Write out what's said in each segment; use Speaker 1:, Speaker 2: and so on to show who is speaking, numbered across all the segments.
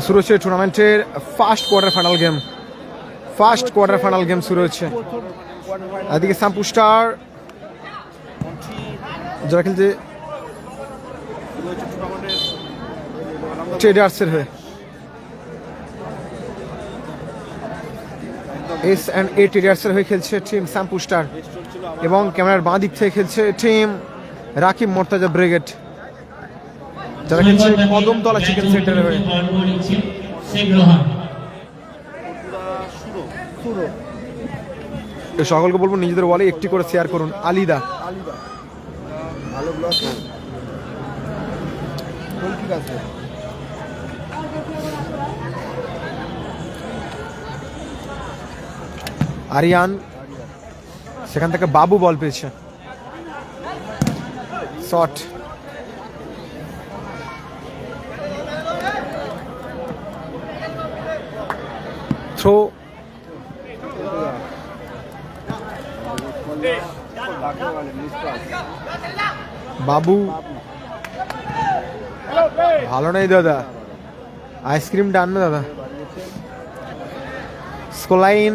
Speaker 1: শুরু হচ্ছে টুর্নামেন্টের ফার্স্ট কোয়ার্টার ফাইনাল গেম শুরু হচ্ছে। এদিকে শ্যাম্পু স্টার যারা খেলছে ট্রেডার্সের হয়ে, S&A ট্রেডার্সের হয়ে খেলছে টিম শ্যাম্পু স্টার, এবং ক্যামেরার বাঁ দিক থেকে খেলছে টিম রাকিব মোর্তাজা ব্রিগেড, যারা খেলছে কদমতলা চিকেন সেন্টারের হয়ে। সকলকে বলবো নিজেদের ওয়ালে একটি করে শেয়ার করুন। আলিদা আরিয়ান, সেখান থেকে বাবু বল পেয়েছে, শট থ্রো, বাবু ভালো নেই দাদা, আইসক্রিমটা আন না দাদা। স্কোলাইন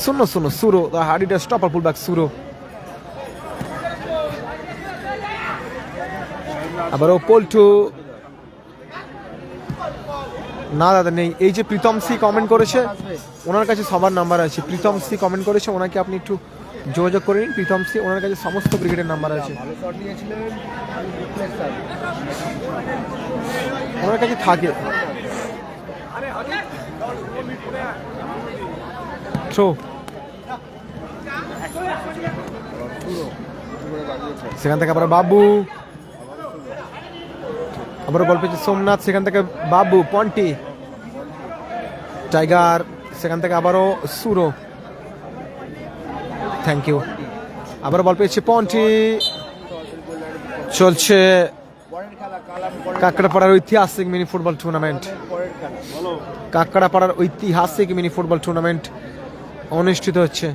Speaker 1: শূন্য সুরো, হার্ডিটা স্টপার পুলব্যাক সুরো, আবারও পল্টু, না দাদা নেই। এই যে প্রীতম সি কমেন্ট করেছে, ওনার কাছে সবার নাম্বার আছে। প্রীতম সি কমেন্ট করেছে, ওনাকে আপনি একটু যোগাযোগ করে নিন। প্রীতম সি, ওনার কাছে সমস্ত ব্রিগেডের নাম্বার আছে, ওনার কাছে থাকে। সেখান থেকে আবার বাবু, আবারও বল পেয়েছে সোমনাথ, সেখান থেকে বাবু, পন্টি, টাইগার, সেখান থেকে আবারও সুরো, থ্যাংক ইউ। আবারও বল পেয়েছে পন্টি। চলছে কাকড়াপাড়ার ঐতিহাসিক মিনি ফুটবল টুর্নামেন্ট। কাকড়াপাড়ার ঐতিহাসিক মিনি ফুটবল টুর্নামেন্ট অনুষ্ঠিত হচ্ছে।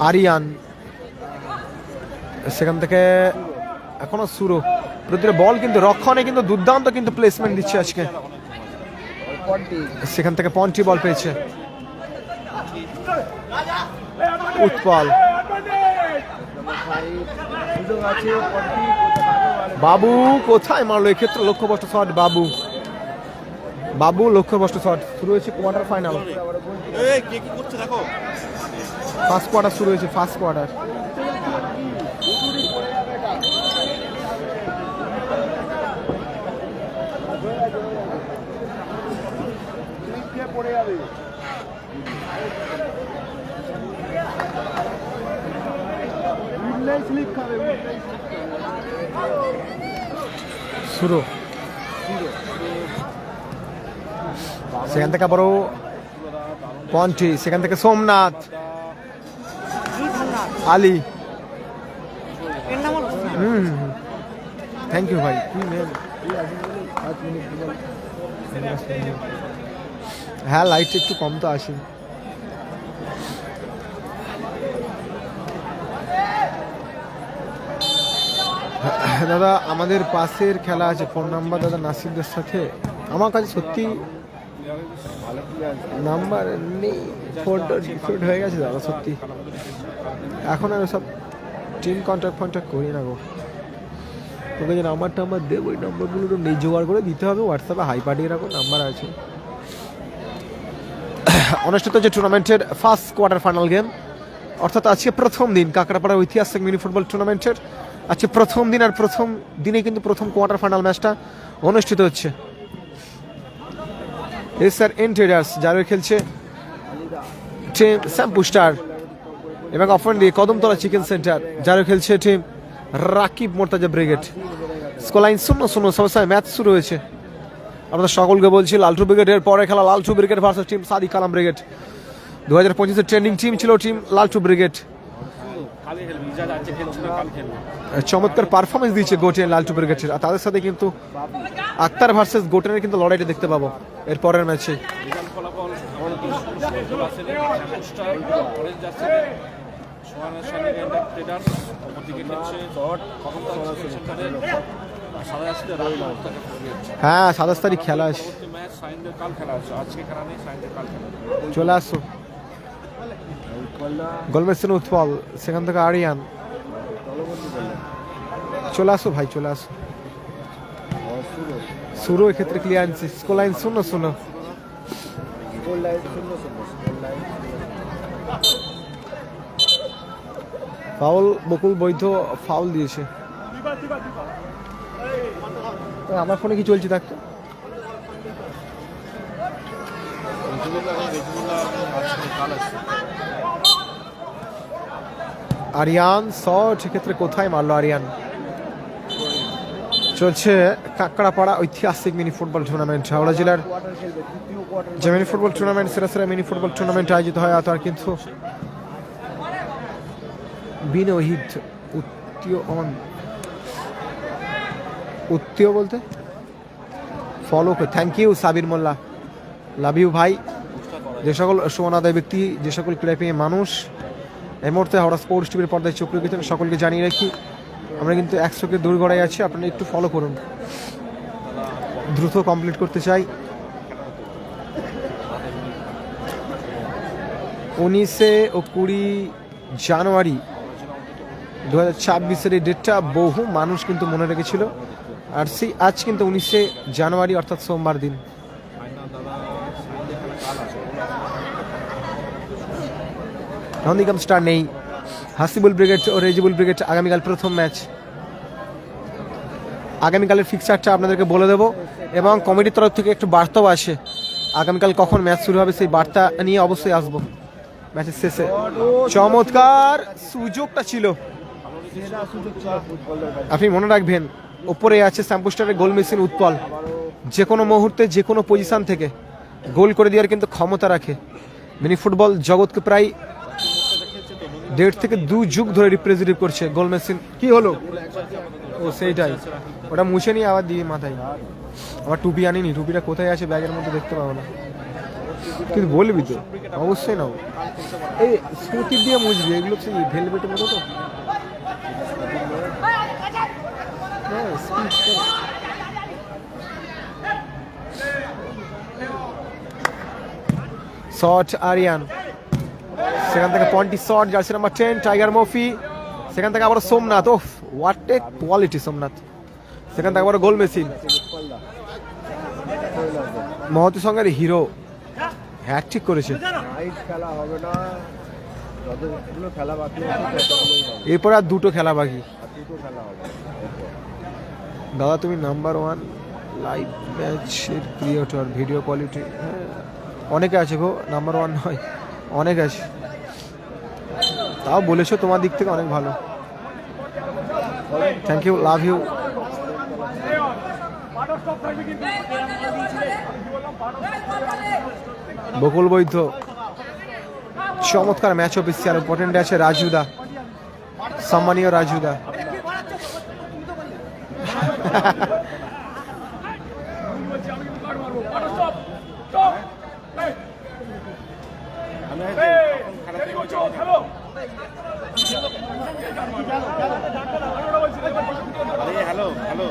Speaker 1: আরিয়ান, সেখান থেকে এখনো সুরো, প্রতিটা বল কিন্তু রক্ষণে কিন্তু দুর্দান্ত কিন্তু প্লেসমেন্ট দিচ্ছে আজকে। সেখান থেকে পন্টি বল পেয়েছে, উৎপল, বাবু কোথায় মারলো এক্ষেত্রে, লক্ষ্যভ্রষ্ট শট বাবু লক্ষ্যভ্রষ্ট শট। শুরু হয়েছে কোয়ার্টার ফাইনাল, ফার্স্ট কোয়ার্টার শুরু হয়েছে, ফার্স্ট কোয়ার্টার। শুরু, সেখান থেকে আবারও পন্টি, সেখান থেকে সোমনাথ, আলী, থ্যাংক ইউ ভাই। হ্যাঁ, লাইট একটু কম তো আসি। দাদা আমাদের পাশের খেলা আছে, ফোন নাম্বার দাদা নাসিরদের সাথে আমার কাছে সত্যি নাম্বার নেই, ফোনটা ডিফিউট হয়ে গেছে দাদা সত্যি। এখন আর সব টিম কন্ট্যাক্ট করি না গো, তোকে যে নাম্বার টাম্বার দেবো, ওই নাম্বারগুলো তো নেই, জোগাড় করে দিতে হবে। হোয়াটসঅ্যাপে হাই পাঠিয়ে রাখো, নাম্বার আছে। অনুষ্ঠিত হচ্ছে টুর্নামেন্টের ফার্স্ট কোয়ার্টার ফাইনাল গেম, অর্থাৎ আজকে প্রথম দিন কাকড়াপাড়ার ঐতিহাসিক মিনি ফুটবল টুর্নামেন্টের। আজকে প্রথম দিন, আর প্রথম দিনে কিন্তু প্রথম কোয়ার্টার ফাইনাল ম্যাচটা অনুষ্ঠিত হচ্ছে। S&A ট্রেডার্স যারা খেলছে টিম শ্যাম্পু স্টার, এবং অফেন্ড দিয়ে কদমতলা চিকেন সেন্টার যারা খেলছে team Rakib Mortaza brigade. Scoreline 0-0, সমস্যায় ম্যাচ শুরু হয়েছে। আপনাদের সকলকে বলছি লালটু ব্রিগেডের পরে খেলা লালটু ব্রিগেড ভার্সেস টিম সাদিক কালাম ব্রিগেড। 2025-এর ট্রেন্ডিং টিম ছিল টিম লালটু ব্রিগেড। চমৎকার পারফরমেন্স দিয়েছে গোটেন লালটু ব্রিগেডের, আর তাদের সাথে কিন্তু আক্তার ভার্সেস গোটেনের কিন্তু লড়াইটা দেখতে পাবো এর পরের ম্যাচে। হ্যাঁ 27 তারিখ খেলা আছে, চলে আসো। গোলমেসিন উৎপল, সেখান থেকে আরিয়ান, চলে আসো ভাই, চলে আসো। শুরু এক্ষেত্রে ক্লিয়ারেন্স, স্কোর লাইন 0-0। ফাউল, বকুল বৈধ ফাউল দিয়েছে। আমার ফোনে কি চলছে থাকতো? আরিয়ান শট, সেক্ষেত্রে কোথায় মারলো আরিয়ান। চলছে কাঁকড়াপাড়া ঐতিহাসিক মিনি ফুটবল টুর্নামেন্ট। হাওড়া জেলার যে মিনি ফুটবল টুর্নামেন্ট, সেরা সেরা মিনি ফুটবল টুর্নামেন্ট আয়োজিত হয়, তার কিন্তু বিনহিত উত্তীয় বলতে ফলো করে। Thank you Sabir Molla, love you ভাই। যে সকল সুমনাদায় ব্যক্তি, যে সকল ক্রীড়াপ্রেমী মানুষ এই মুহূর্তে হাওড়া স্পোর্টস টিভির পর্দায় চোখ রেখেছেন, সকলকে জানিয়ে রাখি আমরা কিন্তু 100-কে দোরগড়ায় আছি। আপনারা একটু ফলো করুন, দ্রুত কমপ্লিট করতে চাই। 19 ও 20 জানুয়ারি 2026-এর এই ডেটটা বহু মানুষ কিন্তু মনে রেখেছিল। আর সেই আজ কিন্তু 19 জানুয়ারি অর্থাৎ সোমবার দিন। নন্দীগ্রাম স্টার নেই, হাসিবুল ব্রিগেড ও রেজিবুল ব্রিগেড আগামীকাল প্রথম ম্যাচ। আগামীকালের ফিক্সারটা আপনাদেরকে বলে দেবো, এবং কমিটির তরফ থেকে একটু বার্তাও আসে আগামীকাল কখন ম্যাচ শুরু হবে, সেই বার্তা নিয়ে অবশ্যই আসবো ম্যাচের শেষে। চমৎকার সুযোগটা ছিল, আপনি মনে রাখবেন। ওপরে আছে শ্যাম্পুস্টারের গোল মেশিন উৎপল, যে কোনো মুহূর্তে যে কোনো পজিশন থেকে গোল করে দেওয়ার কিন্তু ক্ষমতা রাখে। মিনি ফুটবল জগৎকে প্রায় 1.5 থেকে 2 যুগ ধরে রিপ্রেজেন্টেটিভ করছে গোল মেশিন। কি হলো? ও সেইটাই, ওটা মুছে নিয়ে আবার দিয়ে মাথায়। আমার টুপি আনিনি, টুপিটা কোথায় আছে ব্যাগের মধ্যে দেখতে পাবো না, কিন্তু বলবি তো অবশ্যই নাও। এই স্মুতি দিয়ে মুছবি, এগুলো সেই ভেলভেটের মতো তো। শট আরিয়ান, সেখান থেকে pointy shot, jersey number 10 tiger মফি, সেখান থেকে আবার সোমনাথ। ওফ হোয়াট এ কোয়ালিটি সোমনাথ, সেখান থেকে আবার গোল মেশিন। মহতি সঙ্গের হিরো হ্যাটট্রিক করেছে। এরপর আর 2টো খেলা বাকি। দাদা তুমি নাম্বার 1 লাইভ ম্যাচের ক্রিয়েটর, ভিডিও কোয়ালিটি। হ্যাঁ অনেকে আছে গো, নাম্বার 1 নয়, অনেক আছে। তাও বলেছো তোমার দিক থেকে অনেক ভালো, থ্যাংক ইউ, লাভ ইউ। বকুল বৈদ্য, চমৎকার ম্যাচ অফিসিয়াল। ইম্পর্টেন্ট আছে রাজুদা, সম্মানীয় রাজুদা।
Speaker 2: হ্যালো হ্যালো,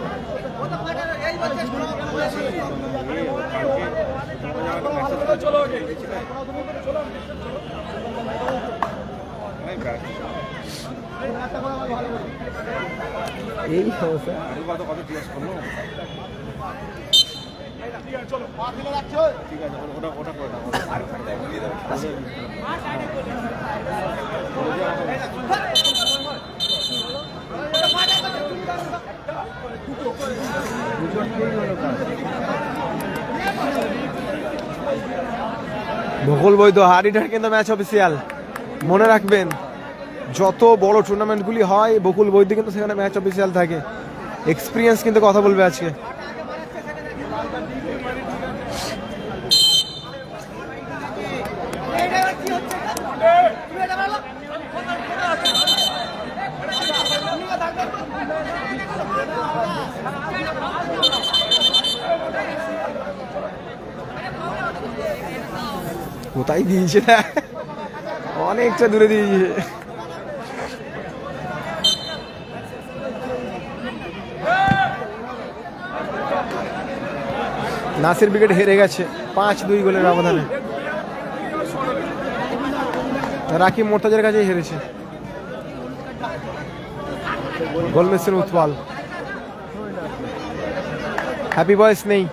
Speaker 1: এই সমস্যা।
Speaker 2: কত ক্লাস করলো? ঠিক আছে, ওটা করে দাও।
Speaker 1: বকুল বৈদ্য হারিটার কিন্তু ম্যাচ অফিসিয়াল। মনে রাখবেন যত বড় টুর্নামেন্টগুলি হয় বকুল বৈদ্য কিন্তু সেখানে ম্যাচ অফিসিয়াল থাকে। এক্সপিরিয়েন্স কিন্তু কথা বলবে আজকে। কোথায় দিয়েছে না, অনেকটা দূরে দিয়েছে। নাসির ব্রিগেড হেরে গেছে 5-2 গোলের ব্যবধানে। রাকিব মোর্তাজার কাছে হেরেছে। গোল মেশিন উৎপল, হ্যাপি বয়েস নেই।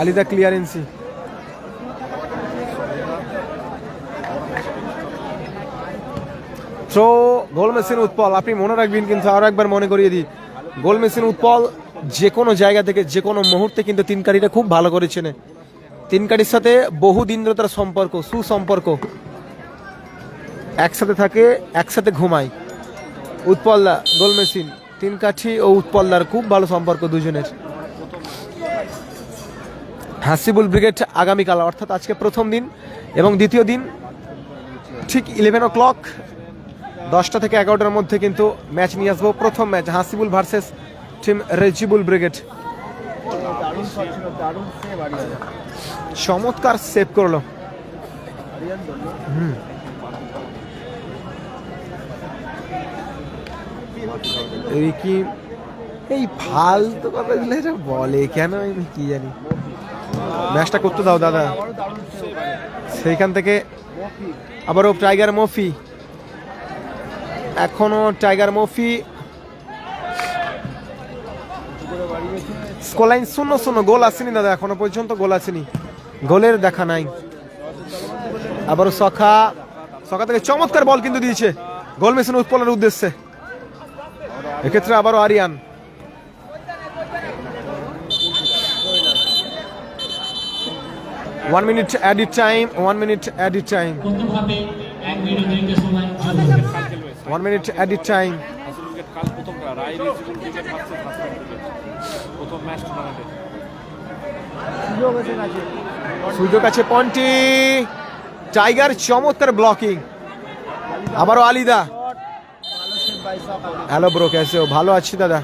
Speaker 1: আলিদা ক্লিয়ারেন্সি, থ্রো, গোল মেশিন উৎপল। আপনি মনে রাখবেন কিন্তু, আরো একবার মনে করিয়ে দিই, গোল মেশিন উৎপল যে কোনো জায়গা থেকে যে কোনো মুহূর্তে কিন্তু তিনকারিটা খুব ভালো করেছেন। তিনকারির সাথে বহু দিন ধরে তার সম্পর্ক, সুসম্পর্ক, একসাথে থাকে, একসাথে ঘুমায়। উৎপলদা, গোল মেশিন, তিনকাঠি ও উৎপলদার খুব ভালো সম্পর্ক দুজনের। হাসিবুল ব্রিগেড আগামীকাল অর্থাৎ আজকে প্রথম দিন এবং দ্বিতীয় দিন ঠিক 11 o'clock 10টা থেকে 11টার মধ্যে কিন্তু ম্যাচ নিয়ে আসবো। প্রথম match Hasibul versus team Rezibul brigade. চমৎকার সেভ করলো। এই কি এই ফালতু কথাগুলো এটা বলে কেন আমি কি জানি। ম্যাচটা করতে দাও দাদা। সেইখান থেকে আবারও টাইগার মফি, এখনো টাইগার মফি। স্কোরলাইন 0-0, গোল আসেনি দাদা, এখনো পর্যন্ত গোল আসেনি, গোলের দেখা নাই। আবারও সখা, সখা থেকে চমৎকার বল কিন্তু দিয়েছে গোল মেশিন উৎপলের উদ্দেশ্যে। এক্ষেত্রে আবারও Aryan, one minute added time, 1 minute added time, 1 minute added time.
Speaker 2: কাল প্রথম রায় Rejibul cricket versus Hasibul cricket প্রথম ম্যাচ টুর্নামেন্টে।
Speaker 1: সুযোগ আছে পন্টি, টাইগার চমৎকার ব্লকিং। আবারও আলিদা, হ্যালো ব্রো কেসে হো? ভালো আছি দাদা,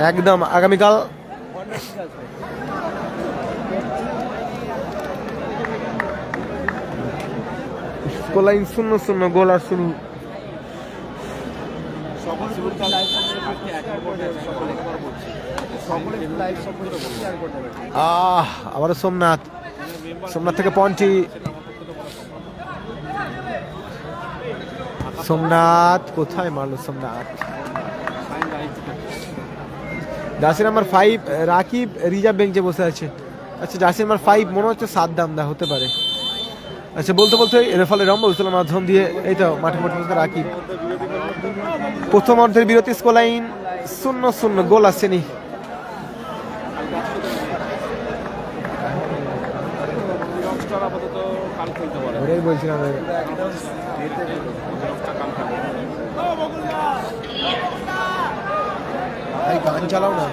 Speaker 1: একদম। আগামীকাল স্কোরলাইন 0-0, গোল আর শুরু। আবারও সোমনাথ, সোমনাথ থেকে পন্টি, সোমনাথ কোথায় মারলো Somnath. Jersey number 5 Rakib reserve বেঞ্চে বসে আছে। আচ্ছা জার্সি নাম্বার 5 মনে হচ্ছে সাদ্দামদা হতে পারে। আচ্ছা বলতে বলতে রেফারি রম্বুলের মাধ্যম দিয়ে এই তো মাঠে মাঠে রাকিব। প্রথম অর্ধের বিরতি, স্কোরলাইন 0-0, গোল আসেনি। ওটাই বলছিলাম, গান চালাও না।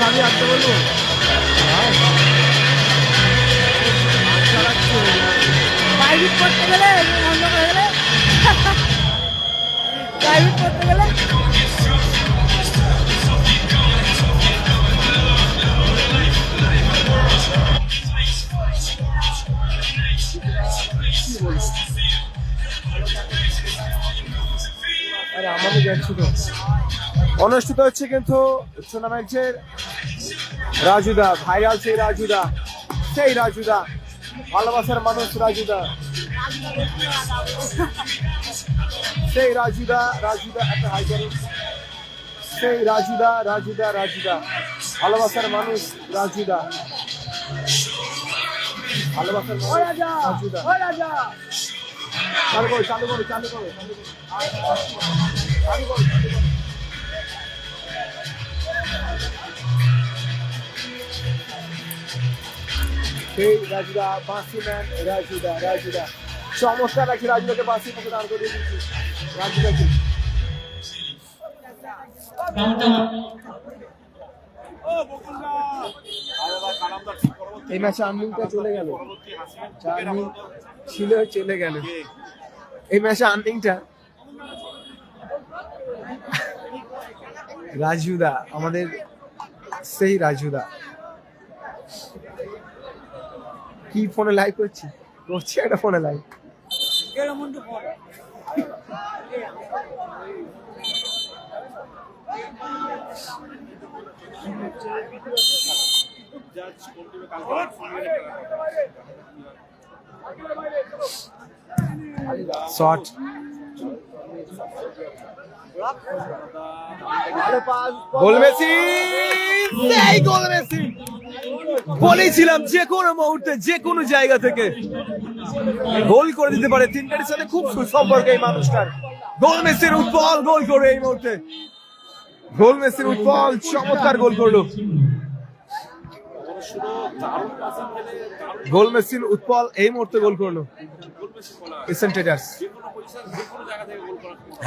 Speaker 1: আমি আসতে বলবো
Speaker 3: প্রাইভেট করতে গেলে বন্ধ হয়ে গেলে প্রাইভেট করতে গেলে
Speaker 1: আরে আমাদের যাচ্ছি তো। অনুষ্ঠিত হচ্ছে কিন্তু টুর্নামেন্টের রাজুদা, ভাইরাল সেই রাজুদা, সেই রাজুদা, ভালোবাসার মানুষ রাজুদা, সেই রাজুদা, রাজুদা একটা হাই করুন, সেই রাজুদা, রাজুদা, রাজুদা, ভালোবাসার মানুষ রাজুদা, ভালোবাসার মানুষ রাজুদা। চালু করো, চালু করো, চালু করো, চালু করো। সেই রাজুদা, বাঁশি ম্যান রাজুদা, রাজুদা, চমৎকার রাখি রাজুদাকে বাসির মুখে দাঁড় করে দিয়েছি রাজুদাকে। এই ম্যাচে আর্নিংটা চলে গেল, আর্নিং ছিল চলে গেল এই ম্যাচে আর্নিংটা। রাজুদা আমাদের সেই রাজুদা কি ফোনে লাইভ করছি একটা ফোনে লাইভ। শট গোল মেসি, সেই গোল মেসি। বলেছিলাম যে কোনো মুহূর্তে যে কোনো জায়গা থেকে গোল করে দিতে পারে, তিনটার সাথে খুব সুসম্পর্ক এই মানুষটার। গোল মেসির উৎপল গোল করে এই মুহূর্তে, গোল মেসির উৎপল চমৎকার গোল করলো। গোল মেসির উৎপল এই মুহূর্তে গোল করলো ইস্টার্ন ট্রেডার্স।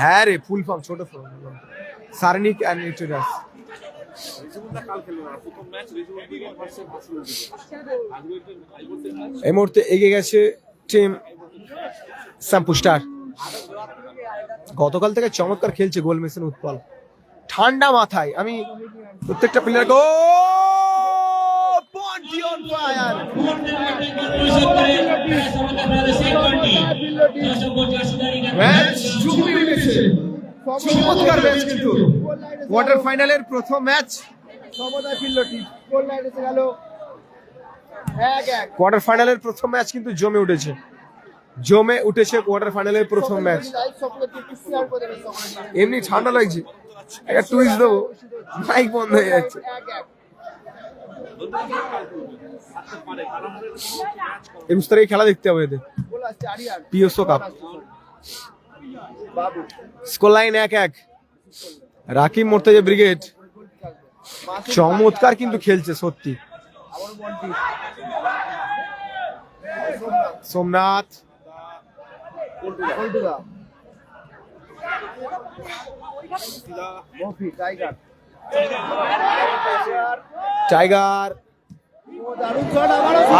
Speaker 1: হ্যাঁ রে, ফুল ফর্ম ছোট ফর্ম সারনিক অ্যান্ড ট্রেডার্স। এই মুহূর্তে এগিয়ে গেছে টিম স্যাম্পুস্টার। গতকাল থেকে চমৎকার খেলছে গোল মেসির উৎপল, ঠান্ডা মাথায়। আমি প্রত্যেকটা প্লেয়ার চমৎকার ম্যাচ, কিন্তু কোয়ার্টার ফাইনালের প্রথম ম্যাচ কোয়ার্টার ফাইনালের প্রথম ম্যাচ কিন্তু জমে উঠেছে কোয়ার্টার ফাইনালের প্রথম ম্যাচ। এমনি ঠান্ডা লাগছে, একটা টুইস্ট দেবো, মাইক বন্ধ হয়ে যাচ্ছে। এই মুস্তারে খেলা দেখতে হবে এদের, পিওসো cup. Score line 1-1। Rakib Mortaza brigade চমৎকার কিন্তু খেলছে সত্যি। সোমনাথ, টাইগার,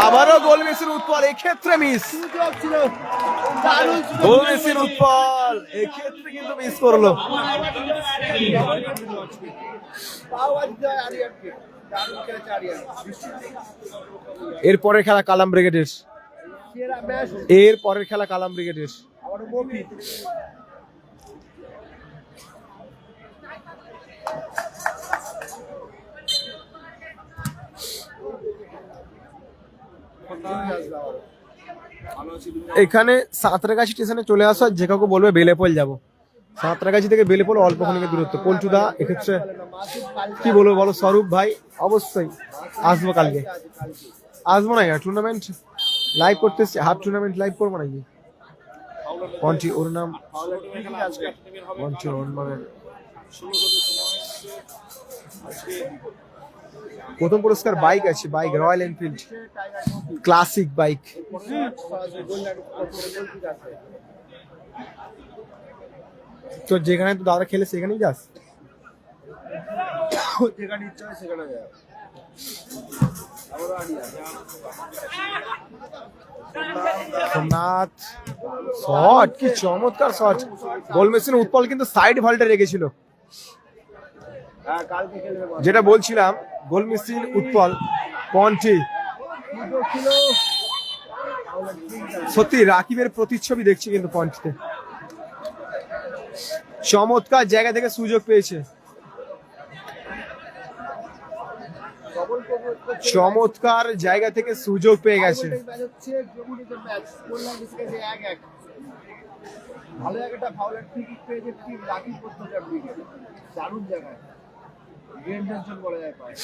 Speaker 1: আবারও গোল মেসির উৎপল, এক্ষেত্রে মিস। গোল মেসির উৎপল এক্ষেত্রে কিন্তু মিস করলো। এরপরের খেলা কালাম ব্রিগেডের, এখানে সাঁতরাগাছি স্টেশনে চলে আসা, যে কাউকে বলবে বেলেপল যাবো। সাঁতরাগাছি থেকে বেলেপল অল্পখানিক দূরত্ব। পল্টুদা এক্ষেত্রে কি বলবো বলো? স্বরূপ ভাই অবশ্যই আসবো, কালকে আসবো না। টুর্নামেন্ট লাইভ করতে, হাফ টুর্নামেন্ট লাইভ করবো নাকি? পন্টি ওর নাম, পন্টি ওর মানে প্রথম পুরস্কার বাইক আছে, bike royal Enfield classic bike. তো যেখানে তো দাদা খেলে সেখানেই যাস, যেখানে ইচ্ছা হয় সেখানে যায়। সোমনাথ শট, কি চমৎকার শট। গোল মেসির উৎপল কিন্তু সাইড ভল্টে রেখেছিল, যেটা বলছিলাম। গোল মেসির উৎপল পন্টি সত্যি রাকিবের প্রতিচ্ছবি দেখছি কিন্তু পন্টিতে। চমৎকার জায়গা থেকে সুযোগ পেয়েছে, চমৎকার জায়গা থেকে সুযোগ পেয়ে গেছে। ভালো একটা ফাউলের ফ্রি কিক পেয়েছে টিম রাকিব মোর্তেজা ব্রিগেড, দারুণ জায়গায়, গ্রেট টেনশন বলা যায় পায়।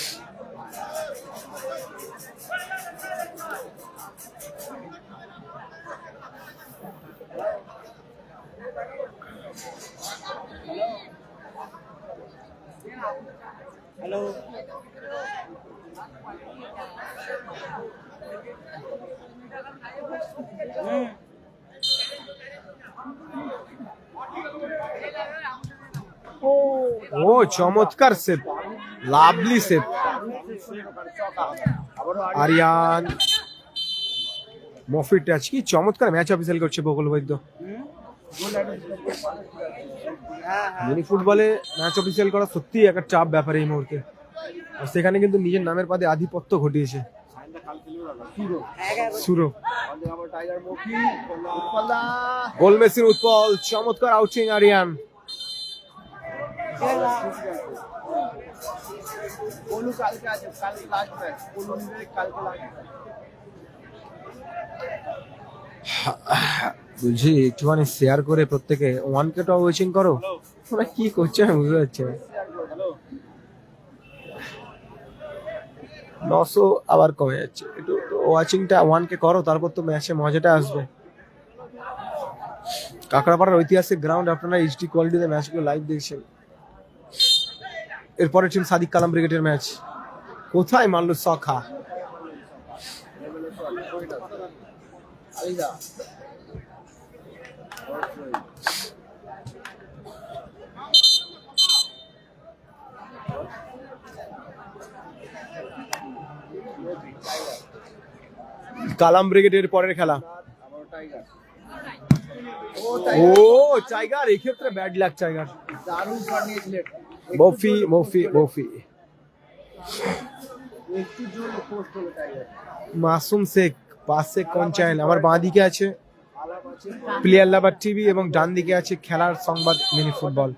Speaker 1: হ্যালো, ও চমৎকার save, lovely save. Aryan Mofi touch, কি চমৎকার ম্যাচ অফিসিয়াল করছে বকুল বৈদ্য। মিনি ফুটবলে ম্যাচ অফিসিয়াল করা সত্যিই একটা চাপ ব্যাপার এই মুহূর্তে, আর সেখানে কিন্তু নিজের নামের পাদে আধিপত্য ঘটিয়েছে সুরো। গোল মেসির উৎপল, চমৎকার আউটিং আরিয়ান। বুঝি একটুখানি শেয়ার করে প্রত্যেকে 1K টাও ওয়াচিং করো, তোমরা কি করছো আমি বুঝতে পারছি না। 900 আবার কমে যাচ্ছে, একটু ওয়াচিংটা 1K করো, তারপর তো ম্যাচে মজাটা আসবে। কাকড়াপাড়ার ঐতিহাসিক গ্রাউন্ড, আপনারা এইচডি কোয়ালিটিতে ম্যাচগুলো লাইভ দেখছেন। এরপরে টিম সাদিক কালাম ব্রিগেডের ম্যাচ, কোথায় মারলো সখা। কালাম ব্রিগেডের পরের খেলা, ও টাইগার, এই ক্ষেত্রে bad luck tiger. Mofi Mofi Mofi Masum Sheikh পাশে কোন চ্যানেল, আমার বাঁ দিকে আছে প্লেয়ার লাভার টিভি এবং ডান দিকে আছে খেলার সংবাদ মিনি ফুটবল।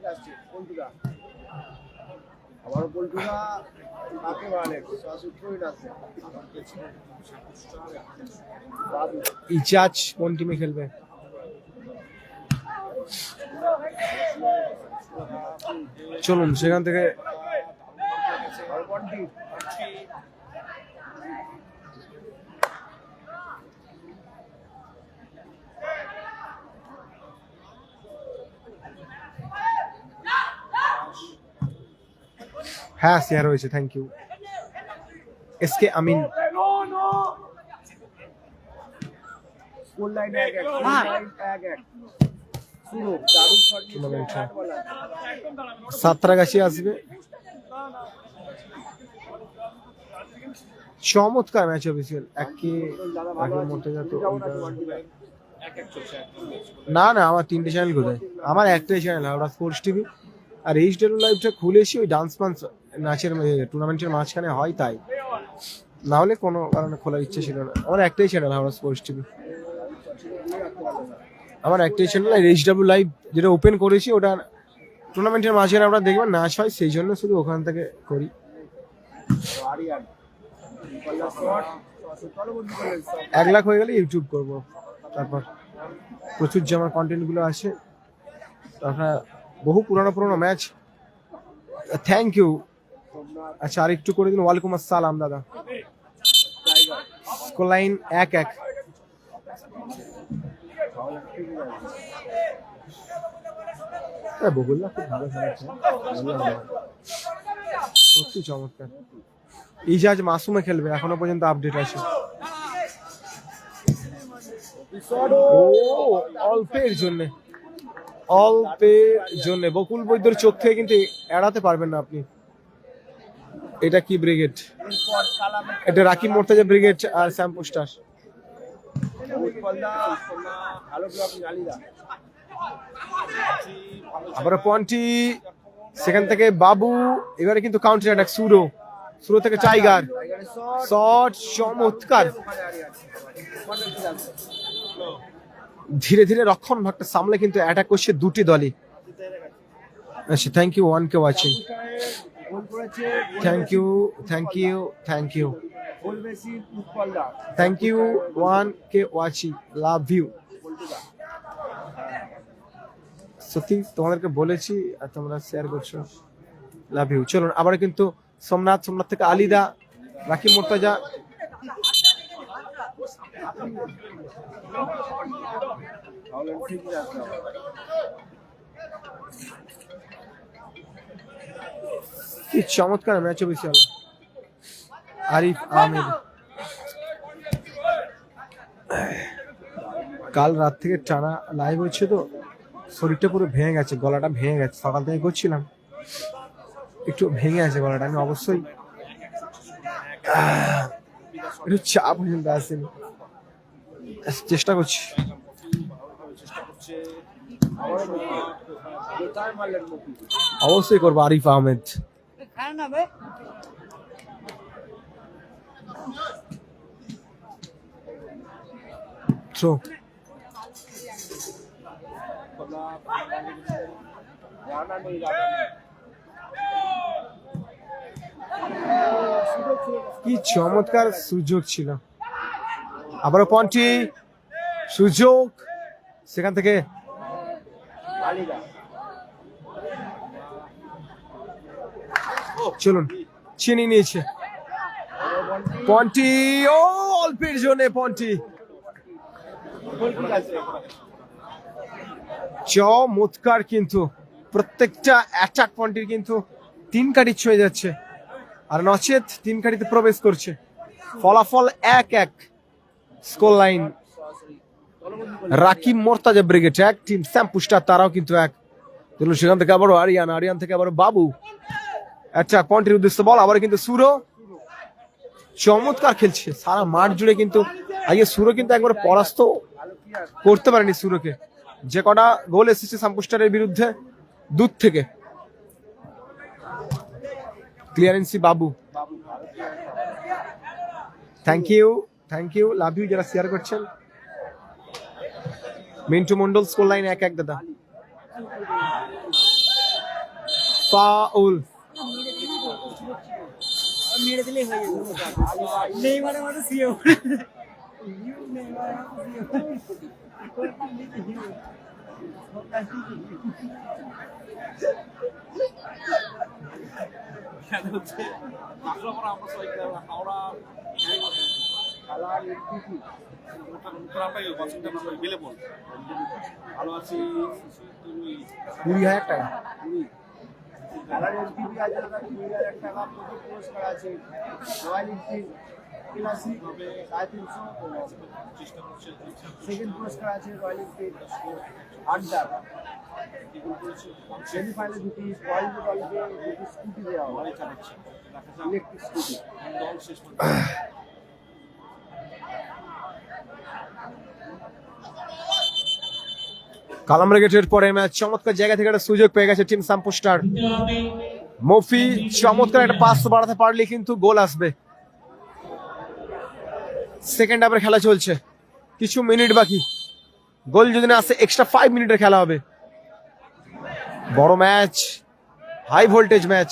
Speaker 1: ইজাজ কোন টিমে খেলবে? চলুন সেখান থেকে হ্যাঁ শেয়ার হয়েছে, থ্যাংক ইউ এসকে আমিন। সাতরাগাছি আসবে, চমৎকার ম্যাচ অফিসিয়াল। না না, আমার 3টে চ্যানেল কোথায়, আমার একটাই চ্যানেল হাওড়া স্পোর্টস টিভি, আর এইচডি লাইভটা খুলেছি ওই ডান্স মান্স ম্যাচের টুর্নামেন্টের মাঝখানে হয়, তাই না হলে কোনো কারণে খোলার ইচ্ছে ছিল না। আমার একটাই চ্যানেল হাওড়া স্পোর্টস টিভি, আমার একটাই চ্যানেল। আর এইচডব্লিউ লাইভ যেটা ওপেন করেছি ওটা টুর্নামেন্টের মাঝখানে আমরা দেখবেন ম্যাচ হয়, সেই জন্য শুধু ওখান থেকে করি। 1 লাখ হয়ে গেলে ইউটিউব করবো, তারপর প্রচুর যে আমার কন্টেন্ট গুলো আছে, আপনার বহু পুরোনো ম্যাচ। Thank you. আচ্ছা আর একটু করে দিন। ওয়ালাইকুম আসসালাম দাদা। Score line 1-1। বগুল্লা খুব ভালো খেলেছে, সত্যি চমৎকার। ইজাজ মাসুমে খেলবে, এখনো পর্যন্ত আপডেট আছে। ও অল্পের জন্য বকুল বৈদ্যর চোখ থেকে কিন্তু এড়াতে পারবেন না আপনি। এটা কি ব্রিগেড? এটা রাকিব মোর্তাজা ব্রিগেড আর শ্যাম্পু স্টার। আবার পয়েন্টি, সেখান থেকে বাবু। এবারে কিন্তু কাউন্টার অ্যাটাক সুরো থেকে টাইগার শট, চমৎকার। ধীরে ধীরে রক্ষণ ভাগটা সামলে কিন্তু অ্যাটাক করছে দুটি দলই। আচ্ছা thank you 1K watching, thank you 1K watching, love you. সত্যি তোমাদেরকে বলেছি আর তোমরা শেয়ার করছো, লাভ ইউ। চলুন আবার কিন্তু সোমনাথ থেকে আলিদা, রাকিব মোর্তাজা। কি চমৎকার ম্যাচ অফিসিয়াল। আরিফ আহমেদ কাল রাত থেকে টানা লাইভ হচ্ছে তো শরীরটা পুরো ভেঙে গেছে, গলাটা ভেঙে গেছে। সকাল থেকে করছিলাম, একটু ভেঙে আছে গলাটা। আমি অবশ্যই একটু চা পর্যন্ত আসেনি, চেষ্টা করছি। অবশ্যই করবো আরিফ আহমেদ।
Speaker 3: খায় না ভাই
Speaker 1: থ্রো কি চমৎকার সুযোগ ছিল। আবারও পন্টি, সুযোগ সেখান থেকে চলুন চিনি নিয়েছে পন্টি। ও অল্পের জন্য পন্টি। চমৎকার, কিন্তু প্রত্যেকটা অ্যাটাক পন্টির কিন্তু 3 কাঠি ছুঁয়ে যাচ্ছে, আর নচেত 3 কাঠিতে প্রবেশ করছে। ফলাফল 1-1। Score line Rakib Mortaza brigade 1, team স্যাম পুস্টার তারাও কিন্তু 1। চলুন সেখান থেকে আবারও আরিয়ান থেকে আবারও বাবু। অ্যাটাক পন্টির উদ্দেশ্যে বল, আবার কিন্তু সুরো চমৎকার খেলছে সারা মাঠ জুড়ে। কিন্তু আগে সুরো কিন্তু একবার পরাস্ত করতে পারেনি সুরোকে। যে কটা গোল এসেছে সাম্পুস্টারের বিরুদ্ধে দূর থেকে। ক্লিয়ারেন্সি বাবু। থ্যাংক ইউ লাভ ইউ যারা শেয়ার করছেন। মিন্টু মন্ডল, স্কোর লাইন 1-1 দাদা। ফাউল
Speaker 3: মেরে দিলেই হয়ে যাবে। নেইমারের মতো সিও
Speaker 2: ভালো আছি
Speaker 1: 20,000 টাকা।
Speaker 4: সেকেন্ড পুরস্কার আছে রয়্যাল এনফিল্ড আড্ডা। সেমিফাইনালে দুটি পয়েন্ট দলকে দুটি স্কুটি দেওয়া হবে, ইলেকট্রিক স্কুটি।
Speaker 1: কালাম ব্রিগেডের পরে ম্যাচ চমৎকার জায়গা থেকে একটা সুযোগ পেয়ে গেছে টিম সাম্পুস্টার। মফি চমৎকার একটা পাস বাড়াতে পারলে কিন্তু গোল আসবে। সেকেন্ড হাফের খেলা চলছে, কিছু মিনিট বাকি। গোল যদি না আসে এক্সট্রা 5 মিনিটের খেলা হবে। বড় ম্যাচ, হাই ভোল্টেজ ম্যাচ।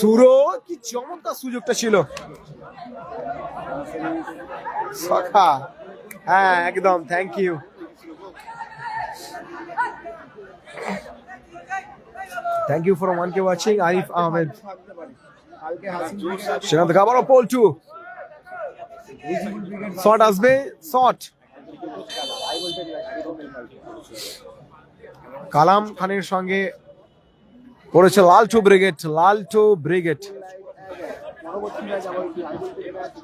Speaker 1: সুরো কি চমৎকার সুযোগটা ছিল। সখা, হ্যাঁ একদম, thank you. Thank you for 1K watching Arif Ahmed.
Speaker 4: কালকে হাসিম
Speaker 1: সেখান থেকে আবারও পোল্টু, শট আসবে, শট। কালাম খানের সঙ্গে পড়েছে লালটু ব্রিগেড।
Speaker 4: পরবর্তী ম্যাচ আবার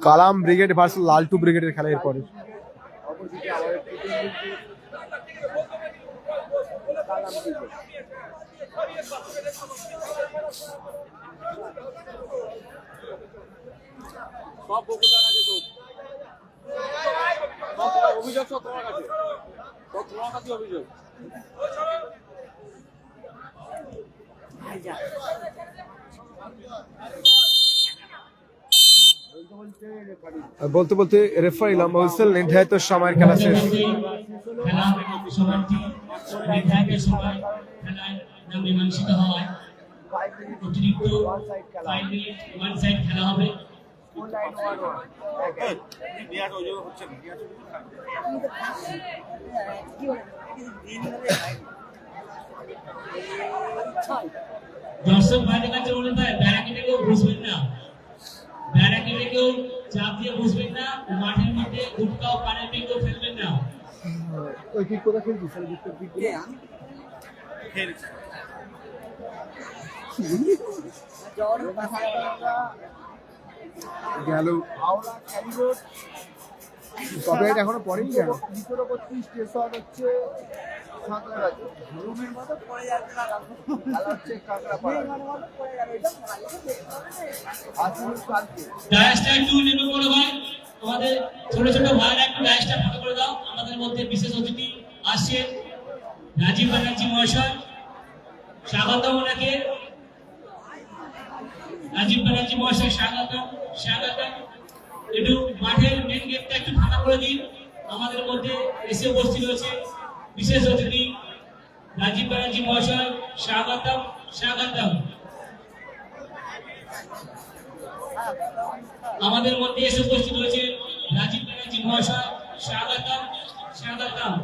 Speaker 1: কালাম ব্রিগেড ভার্সেস লালটু ব্রিগেডের খেলা এর পরে।
Speaker 4: অপোজিটে আবার কালাম ক্রিকেট।
Speaker 2: সব বকুলার কাছে তো সব অভিযোগ সব তোমার কাছে, সব তোমার কাছে অভিযোগ।
Speaker 1: বলতে বলতে রেফারি লম্বা হুইসেল, নির্ধারিত সময়ের খেলা শেষ।
Speaker 5: মীমাংসিত হওয়ায় অতিরিক্ত 5 মিনিট ওয়ান সাইড খেলা হবে।
Speaker 2: নিয়াজ অভিযোগ হচ্ছে না, নিয়াজ
Speaker 5: দর্শক ভাইদের কাছে অনুরোধ, ব্যারাকেটে কেউ বসবেন না, ব্যারাকেটে কেউ চাপ দিয়ে বসবেন না, মাঠের মধ্যে গুটকা ও পানের পিক ফেলবেন না।
Speaker 1: ওই কিক কোথা খেলছিস? তাহলে ভিক্টর কিক করে
Speaker 2: খেলছে।
Speaker 1: গেল
Speaker 4: হাওড়া ক্যারিরোড
Speaker 1: কপিরাইট এখনো পড়েনি কেন?
Speaker 4: 231 স্টেশন হচ্ছে সাঁতরাগাছি। রুমের মতো পড়ে যাচ্ছে না, খেলা হচ্ছে কাঁকড়াপাড়া। আসুন কালকে।
Speaker 5: ডায়াসটা একটু নেমে পড়ো ভাই, আমাদের ছোট ছোট ভাইরা একটু ডায়াসটা ফাঁকা করে দাও। আমাদের মধ্যে বিশেষ অতিথি আসছে রাজীব ব্যানার্জি মহাশয়, স্বাগত ওনাকে। রাজীব ব্যানার্জি মহাশয় স্বাগতম, স্বাগতম। একটু মাঠের মেন গেটটা একটু ফাঁকা করে দিন। আমাদের মধ্যে এসে উপস্থিত হয়েছে বিশেষ অতিথি রাজীব ব্যানার্জি মহাশয়, স্বাগতম, স্বাগতম। আমাদের মধ্যে এসে উপস্থিত হয়েছে রাজীব ব্যানার্জি মহাশয়, স্বাগতম, স্বাগতম।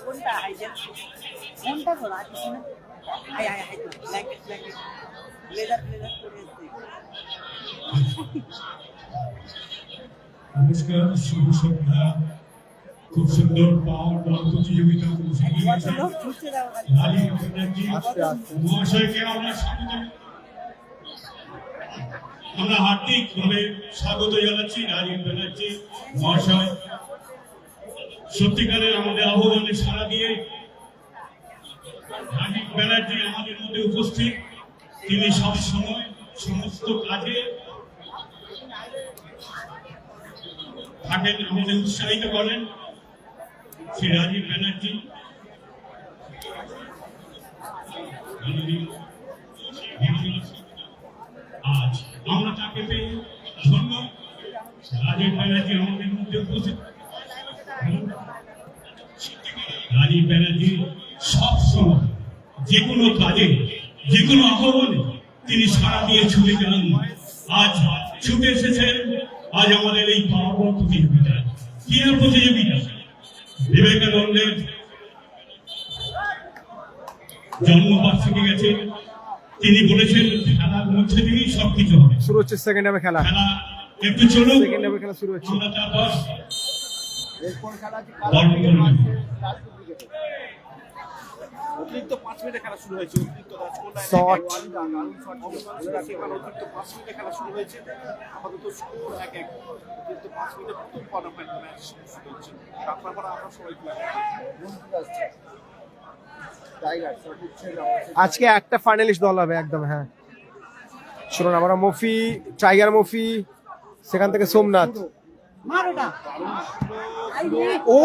Speaker 3: কোনটা হাইজেন কোনটা বলা আছে না I I I blanket blanket leather leather করে
Speaker 6: নমস্কার, শুভ সন্ধ্যা। খুব সুন্দর পাওয়ার বল প্রতিযোগিতা অনুষ্ঠিত হয়েছে।
Speaker 3: ঘুরতে দাও
Speaker 6: রাজীব ব্যানার্জি মহাশয়কে আমরা স্বাগত, আমরা হার্দিকভাবে স্বাগত জানাচ্ছি। রাজীব ব্যানার্জি মহাশয় সত্যিকারের আমাদের আহ্বানে সাড়া দিয়ে রাজীব ব্যানার্জি আমাদের মধ্যে উপস্থিত। তিনি সব সময় সমস্ত কাজে থাকেন, আমাদের উৎসাহিত করেন। শ্রী রাজীব ব্যানার্জি আজ আমরা তাকে পেয়ে ধন্য। রাজীব ব্যানার্জি আমাদের মধ্যে উপস্থিত। রাজীব ব্যানার্জি সব সময় যে কোনো কাজে, যে কোনো আহ্বানে তিনি সাড়া দিয়ে ছুটে যান। আজ ছুটে এসেছেন আজ আমাদের এই পাওয়ার প্রতিযোগিতা। কি আর প্রতিযোগিতা? বিবেকানন্দের জন্মবার্ষিকী গেছে, তিনি বলেছেন খেলার মধ্যে দিয়েই সবকিছু হবে।
Speaker 1: শুরু হচ্ছে সেকেন্ড হাফে খেলা।
Speaker 6: খেলা একটু চলুন,
Speaker 1: সেকেন্ড হাফে খেলা শুরু হচ্ছে।
Speaker 6: আমরা তারপর
Speaker 4: এরপর খেলা আছে
Speaker 6: বর্ণ করবেন।
Speaker 2: অতিরিক্ত 5 মিনিটে খেলা শুরু হয়েছে। অতিরিক্ত
Speaker 1: শট।
Speaker 2: অতিরিক্ত 5 মিনিটে খেলা শুরু হয়েছে। আপাতত স্কোর 1-1। অতিরিক্ত 5 মিনিটে প্রথম কোয়ার্টার ফাইনাল ম্যাচ শুরু হচ্ছে। তারপর আমরা সবাই
Speaker 4: টাইগার শট হচ্ছে
Speaker 1: আজকে একটা ফাইনালিস্ট দল হবে একদম। হ্যাঁ, শুনুন, আমরা মফি, টাইগার মফি, সেখান থেকে সোমনাথ।
Speaker 3: মারোটা
Speaker 1: ও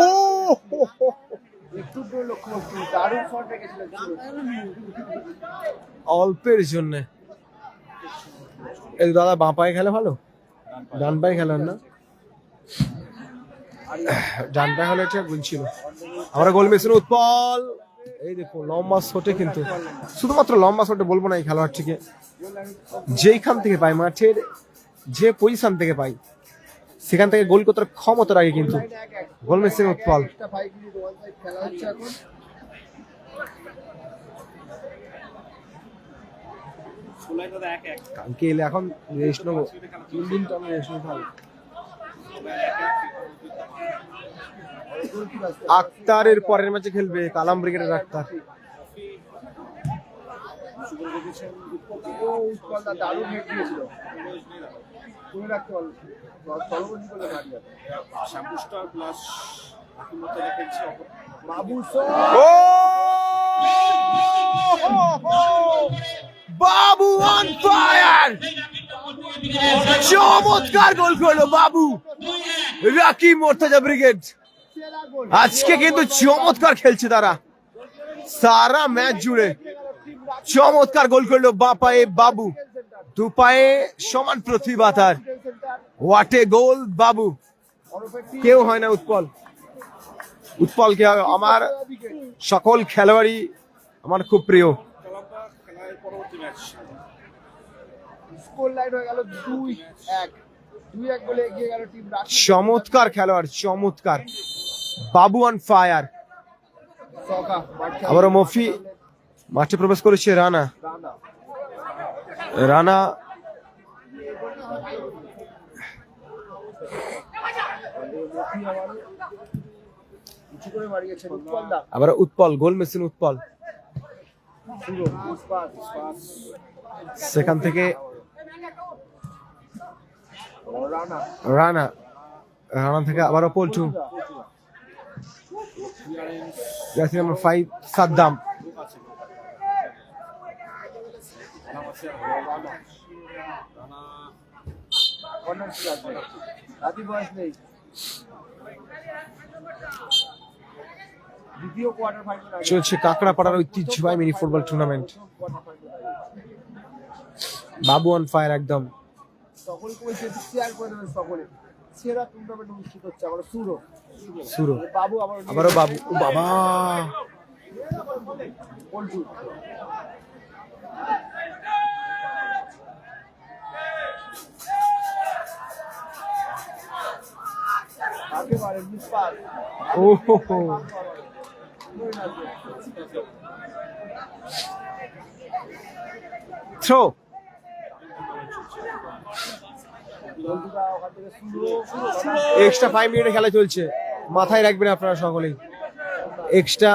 Speaker 4: একটু লক্ষ্য করছি, দারুণ শট রেখেছিল।
Speaker 1: অল্পের জন্য এই দাদা বাঁ পায়ে খেলে ভালো, ডান পায়ে খেলেন না? ডান পায়ে হলে এটা গোল ছিল। আমরা গোল মেশিন উৎপল, এই দেখো লম্বা শটে, কিন্তু শুধুমাত্র লম্বা শটে বলবো না, এই খেলোয়াড়টিকে যেইখান থেকে পাই, মাঠের যে পজিশন থেকে পাই সেখান থেকে গোল করতে ক্ষমতা রাখে, কিন্তু গোল মেশিন উৎপল।
Speaker 4: একটা 5 মিনিট ওয়ান সাইড খেলা হচ্ছে এখন।
Speaker 2: ষোলোটা 1-1।
Speaker 1: কালকে এলে এখন রেস্ট নেবো, 3 দিন তো আমি রেস্ট নিতে হবে। আক্তারের পরের ম্যাচে খেলবে কালাম ব্রিগেডের আক্তার।
Speaker 4: ও উৎপল দা দারুণ হেড দিয়েছিল, তুমি রাখতে পারো তলবন্দি করলে মারি যাবে।
Speaker 2: শ্যাম্পুস্টার প্লাস মতো রেখেছে
Speaker 4: বাবু
Speaker 1: ও বাবু অন ফায়ার, চমৎকার গোল করলো বাবু। রাকিব মোর্তাজা ব্রিগেড আজকে কিন্তু চমৎকার খেলছে তারা, সারা ম্যাচ জুড়ে চমৎকার গোল করলো বাঁ পায়ে বাবু, দু পায়ে সমান প্রতিভা তার। হোয়াট এ গোল বাবু, কেউ হয় না উৎপল। উৎপলকে আমার সকল খেলোয়াড়ই আমার খুব প্রিয়।
Speaker 2: খেলার পরবর্তী ম্যাচ
Speaker 4: স্কোর লাইন হয়ে গেল 2-1, 2-1 গোলে এগিয়ে গেল টিম রাকিব।
Speaker 1: চমৎকার খেলোয়াড়, চমৎকার বাবু অন ফায়ার।
Speaker 4: সকা
Speaker 1: আবারও মফি মাঠে প্রবেশ করেছে। রানা রানা
Speaker 4: উঁচু করে মারিয়েছেন উৎপল দা।
Speaker 1: আবার উৎপল, গোল মেশিন উৎপল।
Speaker 4: পুরো ইস্পাত
Speaker 1: সেখান থেকে
Speaker 4: রানা
Speaker 1: রানা, রানা থেকে আবারও Paltu. Jersey number 5 Saddam.
Speaker 4: Corner kick আসবে, রাতি বয়স নেই। দ্বিতীয় কোয়ার্টার ফাইনাল
Speaker 1: চলছে কাকড়াপাড়ার ঐতিহ্যবাহী mini football tournament. Babu on fire একদম।
Speaker 4: সকলকে বলছে শেয়ার করে দেবেন সকলে। সেরা টুর্নামেন্ট অনুষ্ঠিত হচ্ছে আবার
Speaker 1: শুরু।
Speaker 4: বাবু
Speaker 1: আবারও বাবু, ও বাবা,
Speaker 4: পল্টু একেবারে মিসপাস।
Speaker 1: ও হো হো। থ্রো। এক্সট্রা 5 মিনিটে খেলা চলছে, মাথায় রাখবেন আপনারা সকলেই। এক্সট্রা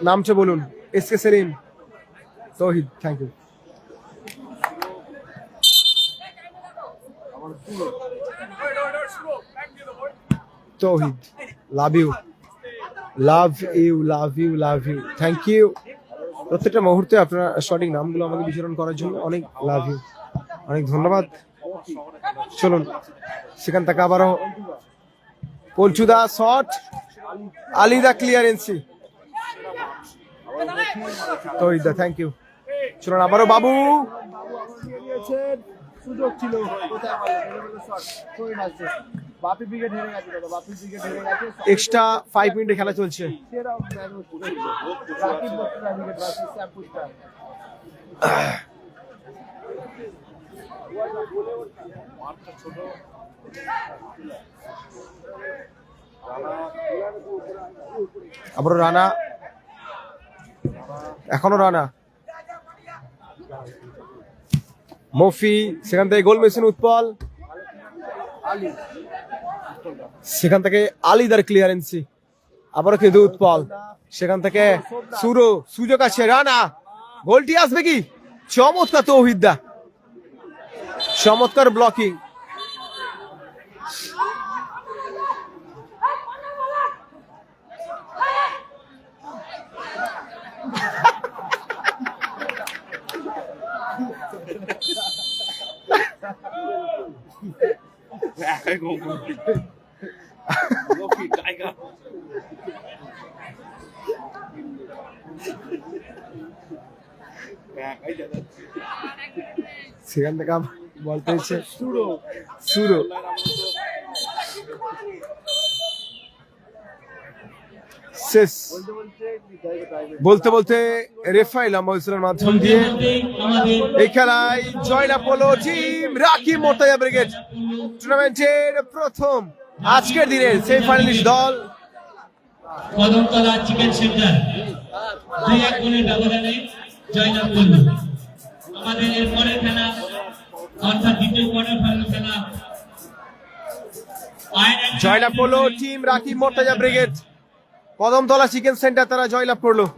Speaker 1: নামটা বলুন। SK Selim, Tauhid, thank you. Tauhid, love you, love you, love you, love you, thank you. প্রত্যেকটা মুহূর্তে আপনারা সঠিক নামগুলো আমাকে বিচরণ করার জন্য অনেক লাভ ইউ, অনেক ধন্যবাদ। চলুন সেখান থেকে আবারও পল্টুদা শট, আলিদা ক্লিয়ারেন্সি, তৌহিদা, থ্যাংক ইউ। চলুন আবারও বাবু,
Speaker 4: সুযোগ ছিল, কোথায় শট করে আসছে। বাপি ব্রিগেড হেরে গেছে দাদা, বাপি ব্রিগেড হেরে গেছে।
Speaker 1: এক্সট্রা 5 মিনিটে খেলা চলছে।
Speaker 4: সেরা রাকিব বত্রা ব্রিগেড ভার্সেস স্যাম্পুস্টার।
Speaker 2: মাঠটা ছোট,
Speaker 1: আবারও রানা, এখনো রানা, মফি, সেখান থেকে গোল মেশিন উৎপল, সেখান থেকে আলিদার ক্লিয়ারেন্সি, আবারও কিন্তু উৎপল, সেখান থেকে সুরো, সুযোগ আছে, রানা, গোলটি আসবে কি? চমৎকার তৌহিদা, চমৎকার ব্লকিং। সেখান থেকে বল পেয়েছে সুরো, শেষ বলতে বলতে রেফারি লম্বা হুইসেলের মাধ্যম দিয়ে এই খেলায় জয়লাভ করলো টিম রাকিব মোর্তাজা ব্রিগেড। টুর্নামেন্টের প্রথম আজকের দিনের সেমিফাইনালিস্ট দল
Speaker 5: কদমতলা চিকেন সেন্টার 2-1 গোলের ব্যবধানে জয়লাভ করলো। আমাদের এর পরের খেলা অর্থাৎ দ্বিতীয় কোয়ার্টার ফাইনাল খেলা
Speaker 1: জয়লাভ করলো team Rakib Mortaza brigade. Kadamtala chicken centre তারা জয়লাভ করলো।